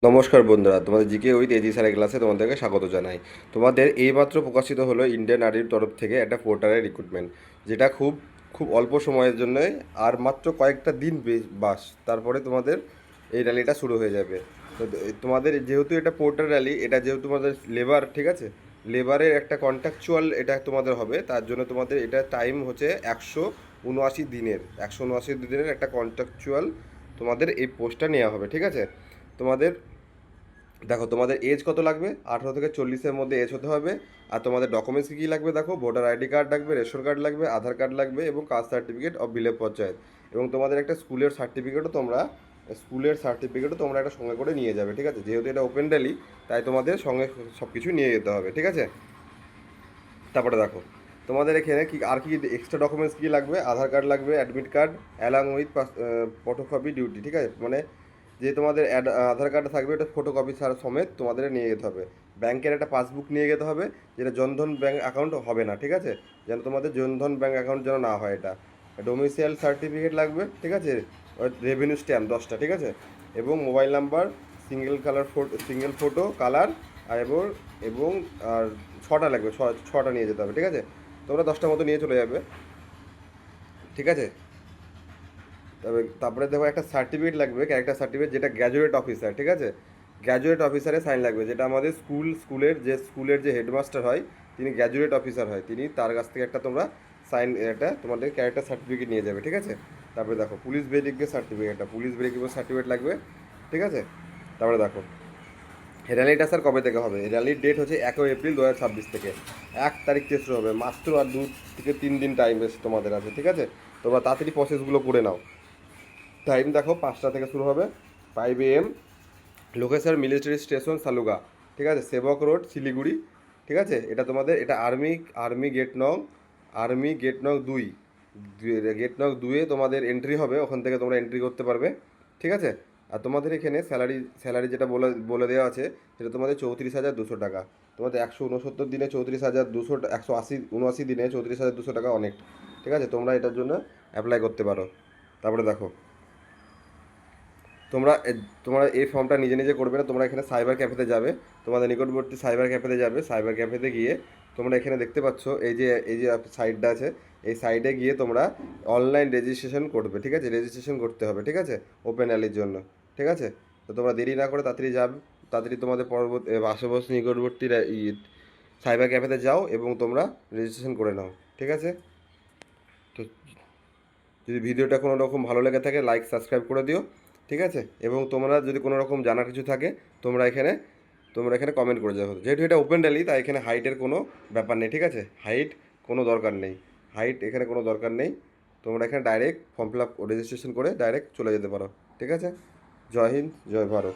নমস্কার বন্ধুরা, তোমাদের জিকে উইথ এজি স্যারের ক্লাসে তোমাদেরকে স্বাগত জানাই। তোমাদের এইমাত্র প্রকাশিত হলো ইন্ডিয়ান আর্মির তরফ থেকে একটা পোর্টারের রিক্রুটমেন্ট, যেটা খুব খুব অল্প সময়ের জন্য আর মাত্র কয়েকটা দিন বাস, তারপরে তোমাদের এই র্যালিটা শুরু হয়ে যাবে। তো তোমাদের যেহেতু এটা পোর্টার র্যালি, এটা যেহেতু তোমাদের লেবার, ঠিক আছে, লেবারের একটা কন্ট্রাকচুয়াল এটা তোমাদের হবে, তার জন্য তোমাদের এটা টাইম হচ্ছে 179 দিনের একটা কন্ট্রাকচুয়াল তোমাদের এই পোস্টটা নেওয়া হবে, ঠিক আছে। তোমাদের দেখো, তোমাদের এজ কত লাগবে, 18 থেকে 40-এর মধ্যে এজ হতে হবে। আর তোমাদের ডকুমেন্টস কী কী লাগবে দেখো, ভোটার আইডি কার্ড লাগবে, রেশন কার্ড লাগবে, আধার কার্ড লাগবে এবং কাস্ট সার্টিফিকেট অফ বিলেভ পঞ্চায়েত। এবং তোমাদের একটা স্কুলের সার্টিফিকেটও তোমরা একটা সঙ্গে করে নিয়ে যাবে, ঠিক আছে। যেহেতু এটা ওপেন র্যালি, তাই তোমাদের সঙ্গে সব কিছু নিয়ে যেতে হবে, ঠিক আছে। তারপরে দেখো, তোমাদের এখানে কি আর কি এক্সট্রা ডকুমেন্টস কী লাগবে, আধার কার্ড লাগবে, admit card along with photocopy duty, ঠিক আছে। মানে যে তোমাদের আধার কার্ডে থাকবে, ওটা ফটোকপি ছাড়া সমেত তোমাদের নিয়ে যেতে হবে। ব্যাংকের একটা পাসবুক নিয়ে যেতে হবে, যেটা জনধন ব্যাংক অ্যাকাউন্ট হবে না, ঠিক আছে। যেন তোমাদের জনধন ব্যাংক অ্যাকাউন্ট যেন না হয় এটা। ডোমিসাইল সার্টিফিকেট লাগবে, ঠিক আছে। রেভিনিউ স্ট্যাম্প 10টা, ঠিক আছে। এবং mobile number, single photo colour, আর এবং আর 6টা লাগবে, ছটা নিয়ে যেতে হবে, ঠিক আছে। তোমরা 10টা মতো নিয়ে চলে যাবে, ঠিক আছে। তারপরে দেখো, একটা সার্টিফিকেট লাগবে, ক্যারেক্টার সার্টিফিকেট, যেটা গ্র্যাজুয়েট অফিসার, ঠিক আছে। গ্র্যাজুয়েট অফিসারের সাইন লাগবে, যেটা আমাদের স্কুলের যে হেডমাস্টার হয়, তিনি গ্র্যাজুয়েট অফিসার হয়, তিনি তার কাছ থেকে একটা তোমরা সাইন, একটা তোমাদের ক্যারেক্টার সার্টিফিকেট নিয়ে যাবে, ঠিক আছে। তারপরে দেখো, পুলিশ ভেরিফিকেশন সার্টিফিকেট লাগবে, ঠিক আছে। তারপরে দেখো, র্যালিটা স্যার কবে থেকে হবে, র্যালির ডেট হচ্ছে 1 এপ্রিল 2026 থেকে 1 তারিখ থেকে শুরু হবে। মাত্র আর 2 থেকে 3 দিন টাইম বেশ তোমাদের আছে, ঠিক আছে। তোমরা তাড়াতাড়ি প্রসেসগুলো করে নাও। টাইম দেখো, 5টা থেকে শুরু হবে, 5 AM। লোকেশন মিলিটারি স্টেশন সালুগা, ঠিক আছে, সেবক রোড শিলিগুড়ি, ঠিক আছে। এটা তোমাদের এটা আর্মি গেট নং 2 তোমাদের এন্ট্রি হবে, ওখান থেকে তোমরা এন্ট্রি করতে পারবে, ঠিক আছে। আর তোমাদের এখানে স্যালারি যেটা বলে বলে দেওয়া আছে, সেটা তোমাদের 34,200 টাকা। তোমাদের 169 দিনে 34,200, 179 দিনে 34,200 টাকা অনেক, ঠিক আছে। তোমরা এটার জন্য অ্যাপ্লাই করতে পারো। তারপরে দেখো, তোমরা এই ফর্মটা নিজে নিজে করবে না, তোমরা এখানে সাইবার ক্যাফেতে যাবে, তোমাদের নিকটবর্তী সাইবার ক্যাফেতে যাবে। সাইবার ক্যাফেতে গিয়ে তোমরা এখানে দেখতে পাচ্ছ এই যে সাইটটা আছে, এই সাইডে গিয়ে তোমরা অনলাইন রেজিস্ট্রেশন করবে, ঠিক আছে। রেজিস্ট্রেশন করতে হবে, ঠিক আছে, ওপেন অ্যালির জন্য, ঠিক আছে। তো তোমরা দেরি না করে তাড়াতাড়ি যাবে, তাড়াতাড়ি তোমাদের পরবর্তী আশেপাশে নিকটবর্তী সাইবার ক্যাফেতে যাও এবং তোমরা রেজিস্ট্রেশন করে নাও, ঠিক আছে। তো যদি ভিডিওটা কোনো রকম ভালো লেগে থাকে, লাইক সাবস্ক্রাইব করে দিও, ঠিক আছে। এবং তোমরা যদি কোনো রকম জানার কিছু থাকে, তোমরা এখানে তোমরা এখানে কমেন্ট করে যাও। যেহেতু এটা ওপেন র্যালি, তাই এখানে হাইটের কোনো ব্যাপার নেই, ঠিক আছে। কোনো দরকার নেই হাইট এখানে কোনো দরকার নেই। তোমরা এখানে direct form fill up registration করে ডাইরেক্ট চলে যেতে পারো, ঠিক আছে। জয় হিন্দ, জয় ভারত।